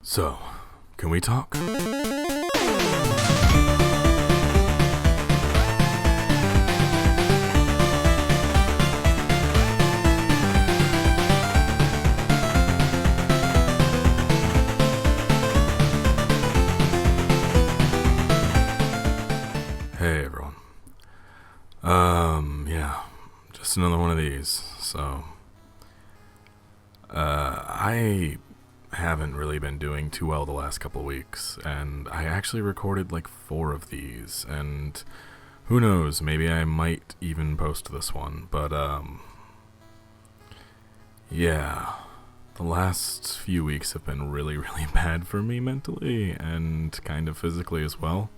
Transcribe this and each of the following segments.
So, can we talk? Hey everyone. Yeah, just another one of these. So, I haven't really been doing too well the last couple weeks, and I actually recorded like 4 of these, and who knows, maybe I might even post this one, but yeah, the last few weeks have been really, really bad for me mentally, and kind of physically as well.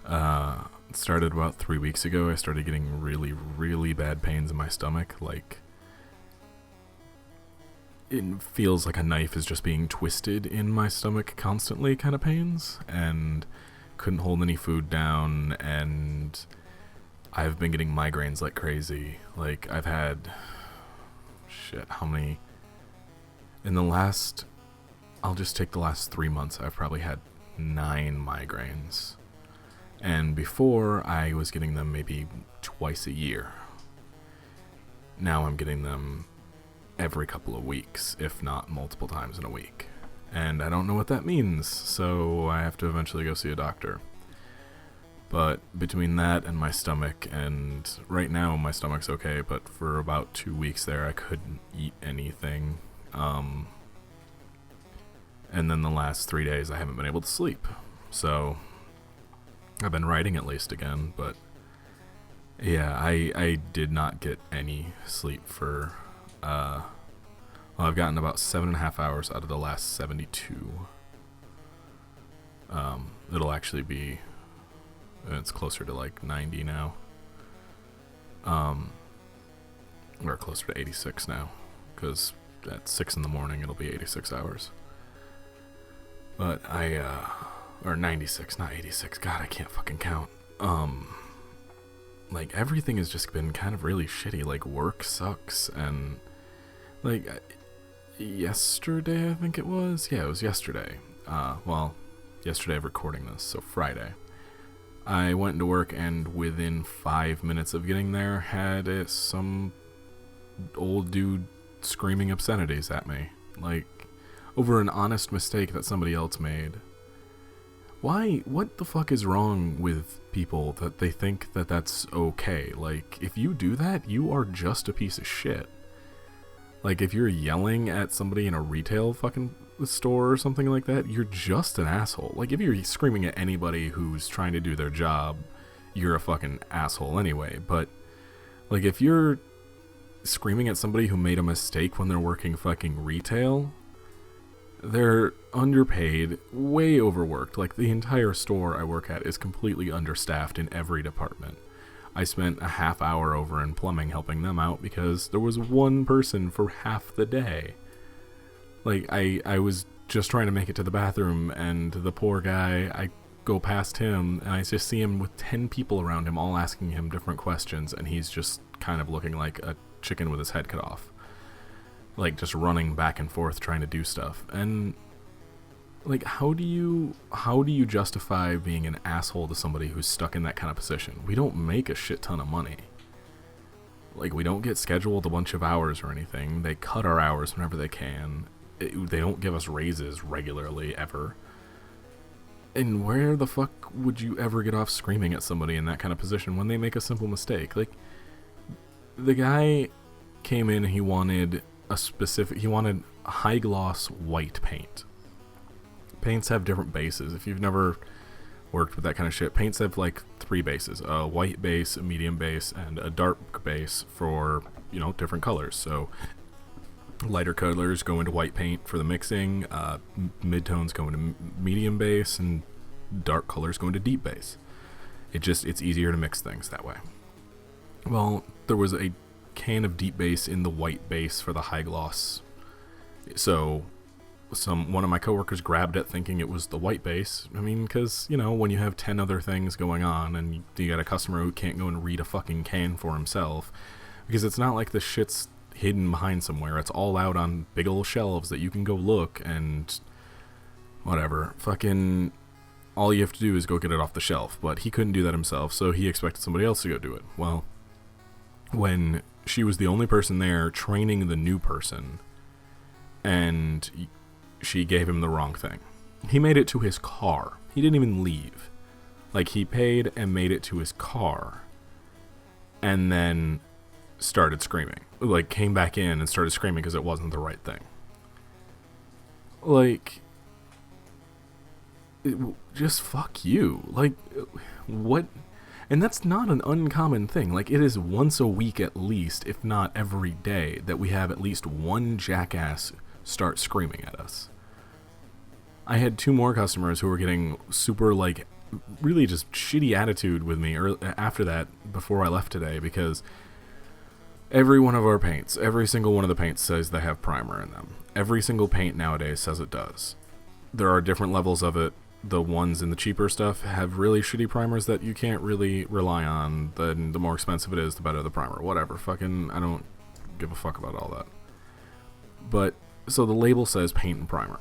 It started about 3 weeks ago. I started getting really, really bad pains in my stomach, like it feels like a knife is just being twisted in my stomach constantly kind of pains, and couldn't hold any food down, and I've been getting migraines like crazy. Like, I've had, how many, I'll just take the last 3 months, I've probably had 9 migraines. And before, I was getting them maybe twice a year. Now I'm getting them every couple of weeks, if not multiple times in a week. And I don't know what that means, so I have to eventually go see a doctor. But between that and my stomach, and right now my stomach's okay, but for about 2 weeks there I couldn't eat anything. And then the last 3 days I haven't been able to sleep. So I've been writing at least again, but yeah, I did not get any sleep for I've gotten about 7.5 hours out of the last 72. It'll actually be, it's closer to like 90 now. Or closer to 86 now, because at 6 in the morning it'll be 86 hours. But or 96, not 86. God, I can't fucking count. Like, everything has just been kind of really shitty. Like, work sucks, and like, yesterday, I think it was? Yeah, it was yesterday. Yesterday of recording this, so Friday. I went into work, and within 5 minutes of getting there, had some old dude screaming obscenities at me. Like, over an honest mistake that somebody else made. What the fuck is wrong with people that they think that that's okay? Like, if you do that, you are just a piece of shit. Like, if you're yelling at somebody in a retail fucking store or something like that, you're just an asshole. Like, if you're screaming at anybody who's trying to do their job, you're a fucking asshole anyway. But, like, if you're screaming at somebody who made a mistake when they're working fucking retail, they're underpaid, way overworked. Like, the entire store I work at is completely understaffed in every department. I spent a half hour over in plumbing helping them out because there was one person for half the day. Like, I was just trying to make it to the bathroom, and the poor guy, I go past him, and I just see him with 10 people around him all asking him different questions, and he's just kind of looking like a chicken with his head cut off. Like, just running back and forth trying to do stuff. And like, how do you justify being an asshole to somebody who's stuck in that kind of position? We don't make a shit ton of money. Like, we don't get scheduled a bunch of hours or anything. They cut our hours whenever they can. They don't give us raises regularly, ever. And where the fuck would you ever get off screaming at somebody in that kind of position when they make a simple mistake? Like, the guy came in and he wanted high gloss white paint. Paints have different bases. If you've never worked with that kind of shit, paints have like 3 bases: a white base, a medium base, and a dark base for, different colors. So lighter colors go into white paint for the mixing, mid-tones go into medium base, and dark colors go into deep base. It's easier to mix things that way. Well, there was a can of deep base in the white base for the high gloss. So one of my coworkers grabbed it thinking it was the white base. I mean, because, when you have 10 other things going on and you got a customer who can't go and read a fucking can for himself, because it's not like the shit's hidden behind somewhere. It's all out on big old shelves that you can go look, and whatever. Fucking, all you have to do is go get it off the shelf. But he couldn't do that himself, so he expected somebody else to go do it. Well, when she was the only person there training the new person, and she gave him the wrong thing. He made it to his car. He didn't even leave. Like, he paid and made it to his car, and then started screaming. Like, came back in and started screaming because it wasn't the right thing. Like, just fuck you. Like, what? And that's not an uncommon thing. Like, it is once a week at least, if not every day, that we have at least one jackass start screaming at us. I had 2 more customers who were getting super, like, really just shitty attitude with me after that, before I left today, because every one of our paints, every single one of the paints says they have primer in them. Every single paint nowadays says it does. There are different levels of it. The ones in the cheaper stuff have really shitty primers that you can't really rely on. The more expensive it is, the better the primer. Whatever. Fucking, I don't give a fuck about all that. But, so the label says paint and primer.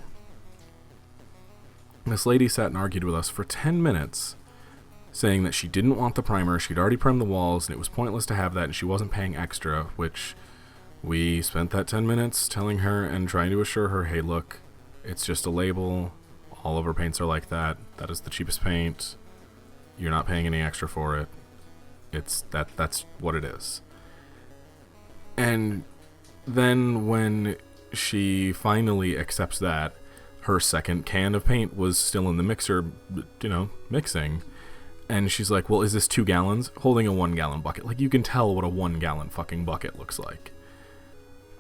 This lady sat and argued with us for 10 minutes, saying that she didn't want the primer, she'd already primed the walls, and it was pointless to have that, and she wasn't paying extra, which we spent that 10 minutes telling her and trying to assure her, hey, look, it's just a label, all of our paints are like that, that is the cheapest paint, you're not paying any extra for it, that's what it is. And then when she finally accepts that, her second can of paint was still in the mixer, mixing. And she's like, well, is this 2 gallons? Holding a 1 gallon bucket. Like, you can tell what a 1 gallon fucking bucket looks like.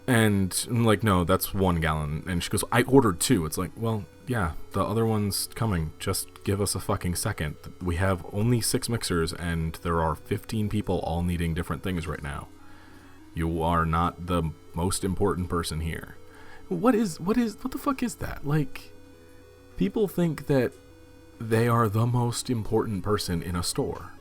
And I'm like, no, that's 1 gallon. And she goes, I ordered 2. It's like, well, yeah, the other one's coming. Just give us a fucking second. We have only 6 mixers, and there are 15 people all needing different things right now. You are not the most important person here. What the fuck is that? Like, people think that they are the most important person in a store.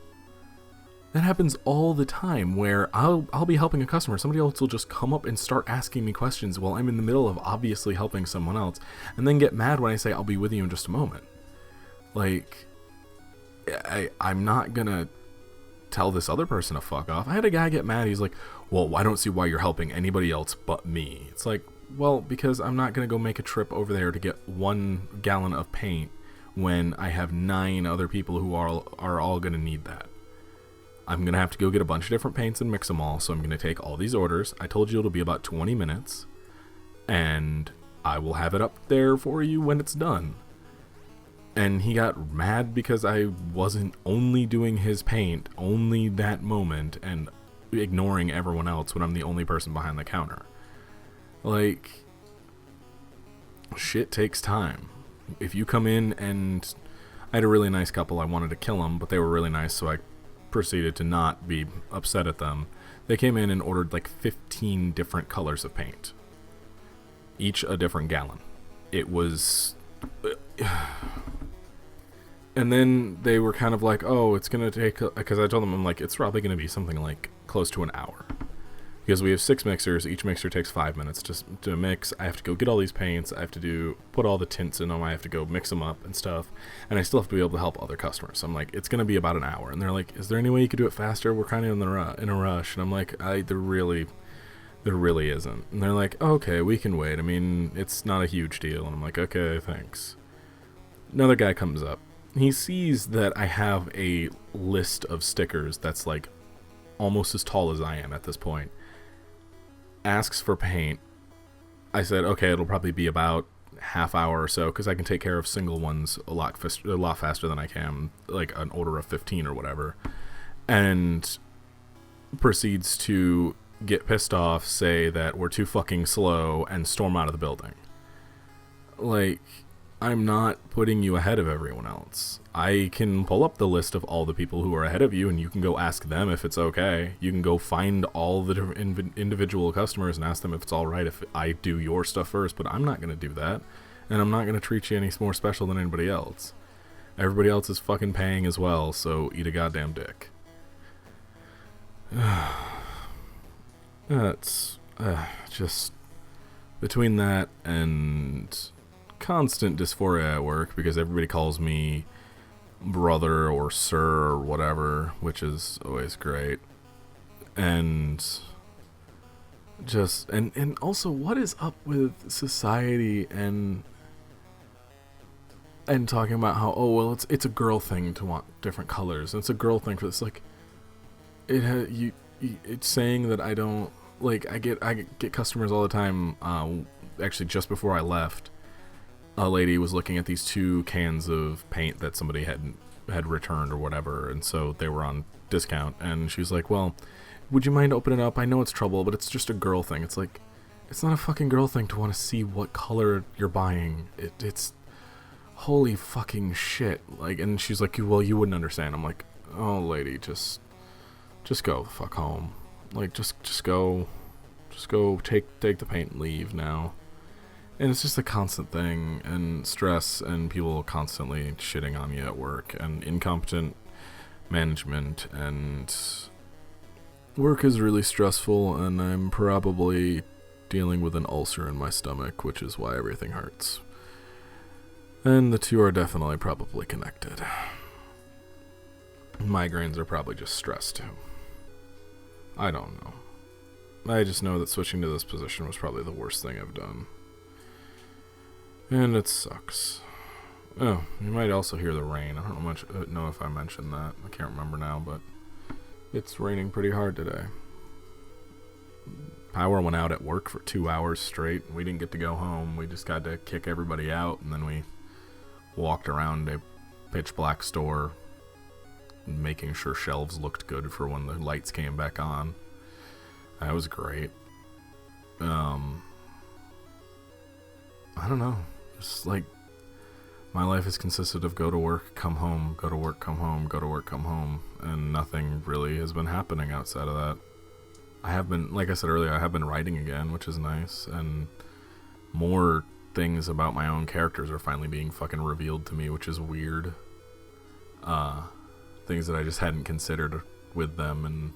That happens all the time, where I'll be helping a customer, somebody else will just come up and start asking me questions while I'm in the middle of obviously helping someone else, and then get mad when I say I'll be with you in just a moment. Like, I'm not gonna tell this other person to fuck off. I had a guy get mad, he's like, well, I don't see why you're helping anybody else but me. It's like, well, because I'm not going to go make a trip over there to get 1 gallon of paint when I have 9 other people who are all going to need that. I'm going to have to go get a bunch of different paints and mix them all, so I'm going to take all these orders. I told you it'll be about 20 minutes, and I will have it up there for you when it's done. And he got mad because I wasn't only doing his paint, only that moment, and ignoring everyone else when I'm the only person behind the counter. Like, shit takes time. If you come in, and I had a really nice couple, I wanted to kill them, but they were really nice, so I proceeded to not be upset at them. They came in and ordered like 15 different colors of paint, each a different gallon. It was and then they were kind of like, oh, it's gonna take, because I told them, I'm like, it's probably gonna be something like close to an hour, because we have 6 mixers. Each mixer takes 5 minutes just to mix. I have to go get all these paints. I have to put all the tints in them. I have to go mix them up and stuff. And I still have to be able to help other customers. So I'm like, it's going to be about an hour. And they're like, is there any way you could do it faster? We're kind of in a rush. And I'm like, there really isn't. And they're like, okay, we can wait. I mean, it's not a huge deal. And I'm like, okay, thanks. Another guy comes up. He sees that I have a list of stickers that's like almost as tall as I am at this point. Asks for paint. I said, okay, it'll probably be about half hour or so, because I can take care of single ones a lot faster than I can, like an order of 15 or whatever. And proceeds to get pissed off, say that we're too fucking slow, and storm out of the building. Like, I'm not putting you ahead of everyone else. I can pull up the list of all the people who are ahead of you, and you can go ask them if it's okay. You can go find all the individual customers and ask them if it's all right if I do your stuff first, but I'm not going to do that, and I'm not going to treat you any more special than anybody else. Everybody else is fucking paying as well, so eat a goddamn dick. That's just between that and constant dysphoria at work because everybody calls me brother or sir or whatever, which is always great. And just and also, what is up with society and talking about how, oh well, it's a girl thing to want different colors, and it's a girl thing for this, like it's saying that I don't, like, I get customers all the time. Actually, just before I left, a lady was looking at these 2 cans of paint that somebody had returned or whatever, and so they were on discount, and she was like, well, would you mind opening up? I know it's trouble, but it's just a girl thing. It's like, it's not a fucking girl thing to want to see what color you're buying. It's holy fucking shit. Like, and she's like, well, you wouldn't understand. I'm like, oh lady, just go the fuck home. Like, just go take the paint and leave now. And it's just a constant thing, and stress, and people constantly shitting on you at work, and incompetent management, and work is really stressful, and I'm probably dealing with an ulcer in my stomach, which is why everything hurts. And the two are definitely probably connected. Migraines are probably just stress too. I don't know. I just know that switching to this position was probably the worst thing I've done. And it sucks. Oh, you might also hear the rain. I don't know if I mentioned that. I can't remember now, but it's raining pretty hard today. Power went out at work for 2 hours straight. We didn't get to go home. We just got to kick everybody out, and then we walked around a pitch black store, making sure shelves looked good for when the lights came back on. That was great. I don't know. Just like, my life has consisted of go to work, come home, go to work, come home, go to work, come home, and nothing really has been happening outside of that. I have been, like I said earlier, I have been writing again, which is nice, and more things about my own characters are finally being fucking revealed to me, which is weird. Things that I just hadn't considered with them, and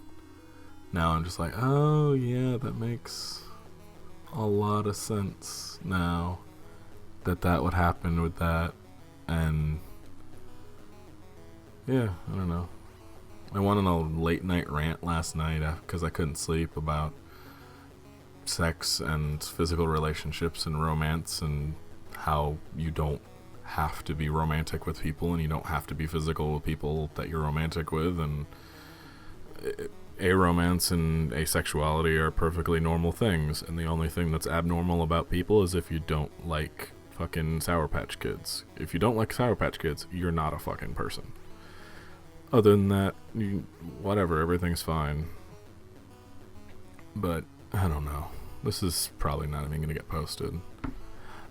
now I'm just like, oh yeah, that makes a lot of sense now that would happen with that. And yeah, I don't know. I went on a late night rant last night because I couldn't sleep about sex and physical relationships and romance, and how you don't have to be romantic with people, and you don't have to be physical with people that you're romantic with, and aromance and asexuality are perfectly normal things, and the only thing that's abnormal about people is if you don't like fucking Sour Patch Kids. If you don't like Sour Patch Kids, you're not a fucking person. Other than that, whatever, everything's fine. But I don't know. This is probably not even gonna get posted.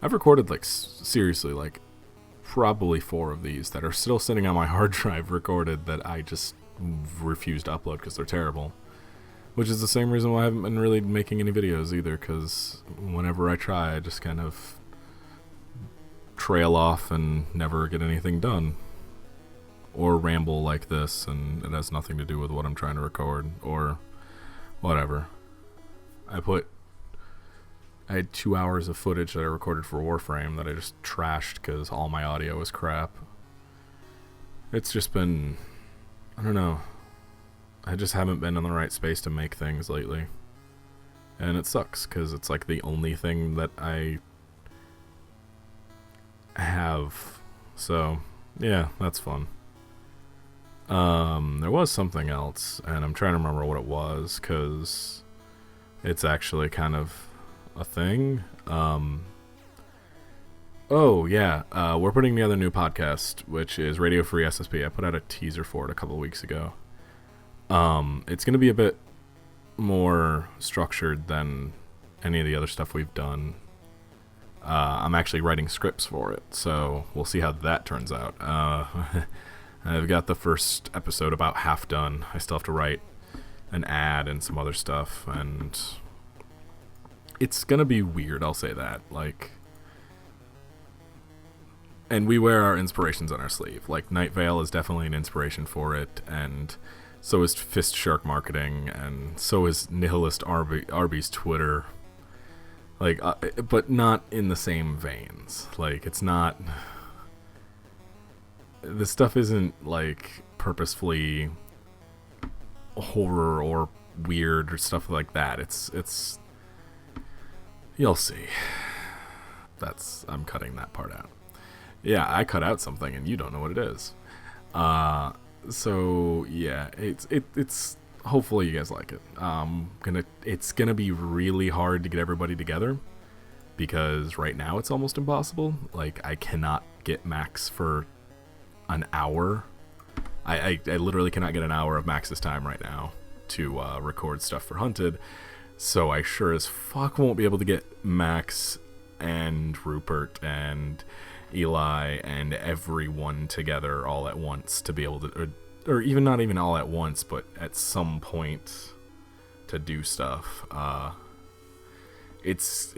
I've recorded, like, seriously, like, probably 4 of these that are still sitting on my hard drive recorded that I just refuse to upload because they're terrible. Which is the same reason why I haven't been really making any videos either, because whenever I try, I just kind of trail off and never get anything done. Or ramble like this, and it has nothing to do with what I'm trying to record, or whatever. I had 2 hours of footage that I recorded for Warframe that I just trashed because all my audio was crap. It's just been, I don't know. I just haven't been in the right space to make things lately. And it sucks because it's like the only thing that I have. So, yeah, that's fun. There was something else, and I'm trying to remember what it was because it's actually kind of a thing. Oh yeah, we're putting together a new podcast, which is Radio Free SSP. I put out a teaser for it a couple of weeks ago. It's gonna be a bit more structured than any of the other stuff we've done. I'm actually writing scripts for it, so we'll see how that turns out. I've got the first episode about half done. I still have to write an ad and some other stuff, and it's gonna be weird, I'll say that. Like, and we wear our inspirations on our sleeve. Like, Night Vale is definitely an inspiration for it, and so is Fist Shark Marketing, and so is Nihilist Arby's Twitter. Like, but not in the same veins. Like, it's not. This stuff isn't like purposefully horror or weird or stuff like that. It's. You'll see. I'm cutting that part out. Yeah, I cut out something and you don't know what it is. So yeah, it's hopefully you guys like it. It's gonna be really hard to get everybody together because right now it's almost impossible. Like, I cannot get Max for an hour. I literally cannot get an hour of Max's time right now to record stuff for Hunted. So I sure as fuck won't be able to get Max and Rupert and Eli and everyone together all at once to be able to, or even not even all at once, but at some point to do stuff. It's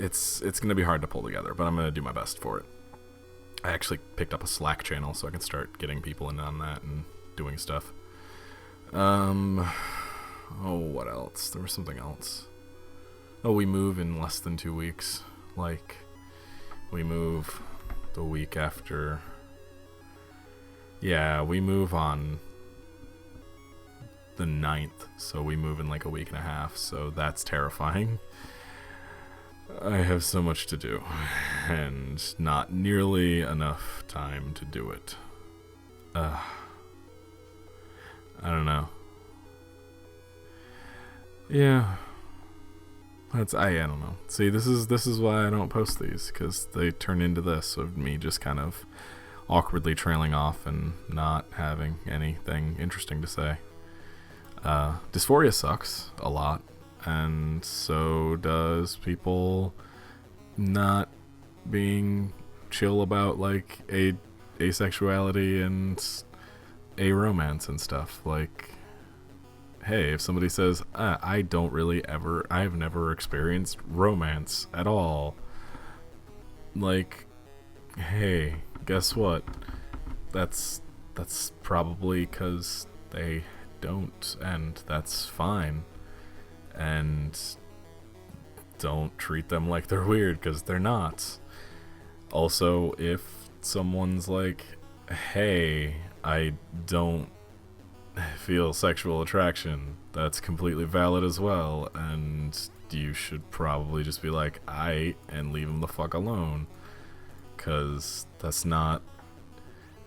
gonna be hard to pull together, but I'm gonna do my best for it. I actually picked up a Slack channel so I can start getting people in on that and doing stuff. Oh, what else? There was something else. Oh, we move in less than 2 weeks. Like, we move the week after. Yeah, we move on the 9th, so we move in like a week and a half, so that's terrifying. I have so much to do, and not nearly enough time to do it. I don't know. Yeah. I don't know. See, this is why I don't post these, because they turn into this of me just kind of awkwardly trailing off and not having anything interesting to say. Dysphoria sucks a lot, and so does people not being chill about like asexuality and aromance and stuff. Like, hey, if somebody says, I've never experienced romance at all, like, hey, guess what? That's probably because they don't, and that's fine. And don't treat them like they're weird, because they're not. Also, if someone's like, hey, I don't feel sexual attraction, that's completely valid as well, and you should probably just be like, and leave them the fuck alone, because that's not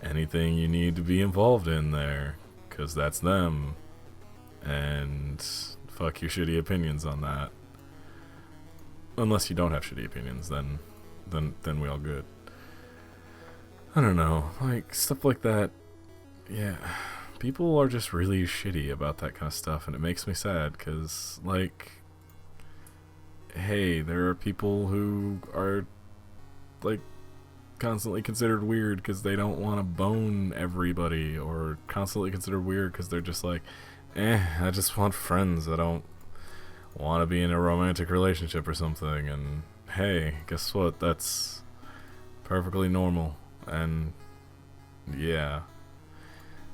anything you need to be involved in there, because that's them, and fuck your shitty opinions on that. Unless you don't have shitty opinions, then we all good. I don't know, like, stuff like that. Yeah, people are just really shitty about that kind of stuff, and it makes me sad, because, like, hey, there are people who are, like, constantly considered weird because they don't want to bone everybody, or constantly considered weird because they're just like, I just want friends, I don't want to be in a romantic relationship or something. And hey, guess what, that's perfectly normal. And yeah,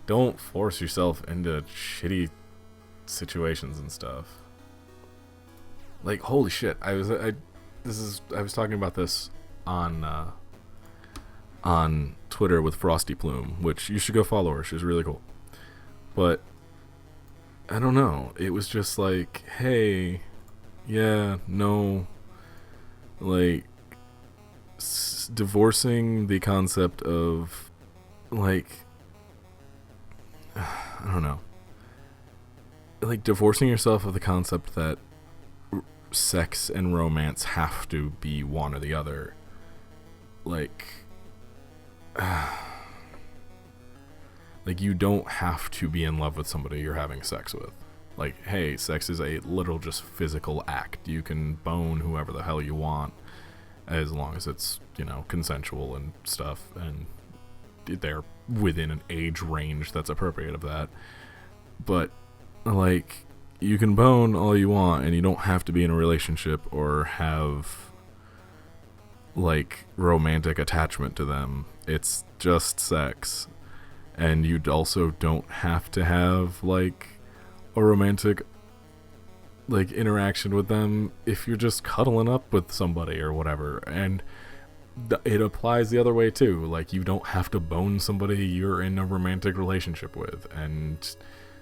don't force yourself into shitty situations and stuff. Like, holy shit, I was talking about this on Twitter with Frosty Plume, which you should go follow her, she's really cool. But I don't know, it was just like, hey, yeah, no, like, divorcing the concept of, like, I don't know, like, divorcing yourself of the concept that sex and romance have to be one or the other. Like, like, you don't have to be in love with somebody you're having sex with. Like, hey, sex is a literal just physical act. You can bone whoever the hell you want, as long as it's, you know, consensual and stuff, and they're within an age range that's appropriate of that. But, like, you can bone all you want, and you don't have to be in a relationship or have, like, romantic attachment to them. It's just sex. And you also don't have to have, like, a romantic like interaction with them if you're just cuddling up with somebody or whatever. And it applies the other way too. Like, you don't have to bone somebody you're in a romantic relationship with and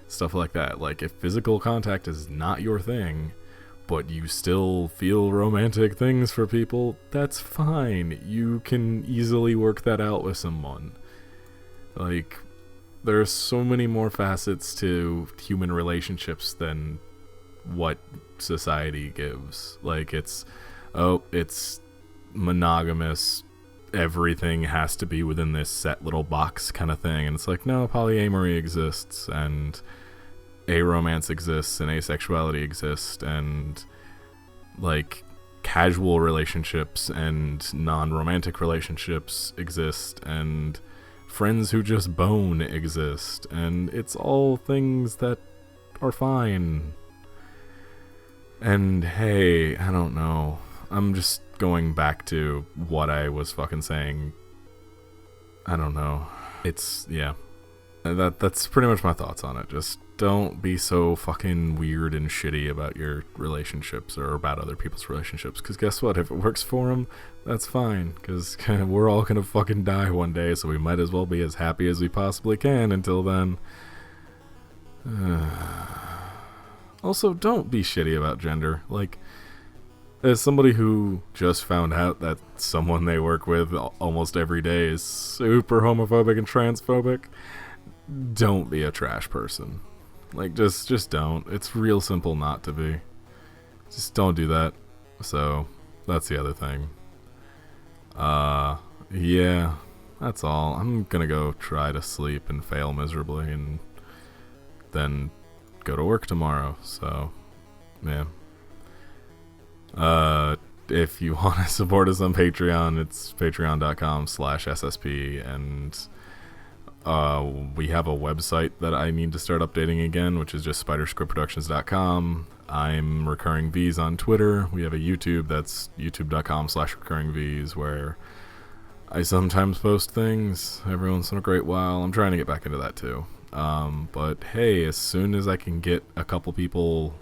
stuff like that. Like, if physical contact is not your thing, but you still feel romantic things for people, that's fine. You can easily work that out with someone. Like, there are so many more facets to human relationships than what society gives. Like, it's monogamous, everything has to be within this set little box kind of thing. And it's like, no, polyamory exists, and aromance exists, and asexuality exists, and like casual relationships and non-romantic relationships exist, and friends who just bone exist, and it's all things that are fine. And hey, I don't know, I'm just going back to what I was fucking saying. I don't know. It's, yeah. That's pretty much my thoughts on it. Just don't be so fucking weird and shitty about your relationships or about other people's relationships. Because guess what? If it works for them, that's fine. Because we're all gonna fucking die one day, so we might as well be as happy as we possibly can until then. Also, don't be shitty about gender. Like, as somebody who just found out that someone they work with almost every day is super homophobic and transphobic, don't be a trash person. Like, just don't. It's real simple not to be. Just don't do that. So, that's the other thing. Yeah, that's all. I'm gonna go try to sleep and fail miserably and then go to work tomorrow. So, yeah. If you want to support us on Patreon, it's patreon.com/SSP, and we have a website that I need to start updating again, which is just spiderscriptproductions.com. I'm Recurring V's on Twitter. We have a YouTube, that's youtube.com/recurringv's, where I sometimes post things every once in a great while. I'm trying to get back into that too. But hey, as soon as I can get a couple people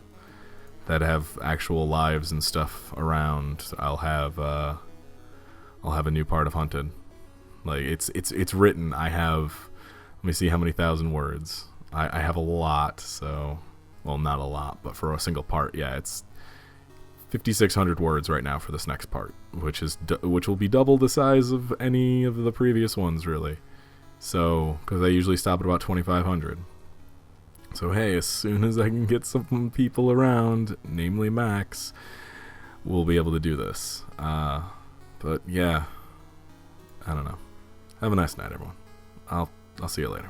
that have actual lives and stuff around, I'll have a new part of Hunted. Like, it's written. I have, let me see how many thousand words. I have a lot, so, well, not a lot, but for a single part, yeah, it's 5,600 words right now for this next part, which will be double the size of any of the previous ones, really. So, because I usually stop at about 2,500. So hey, as soon as I can get some people around, namely Max, we'll be able to do this. But yeah, I don't know. Have a nice night, everyone. I'll see you later.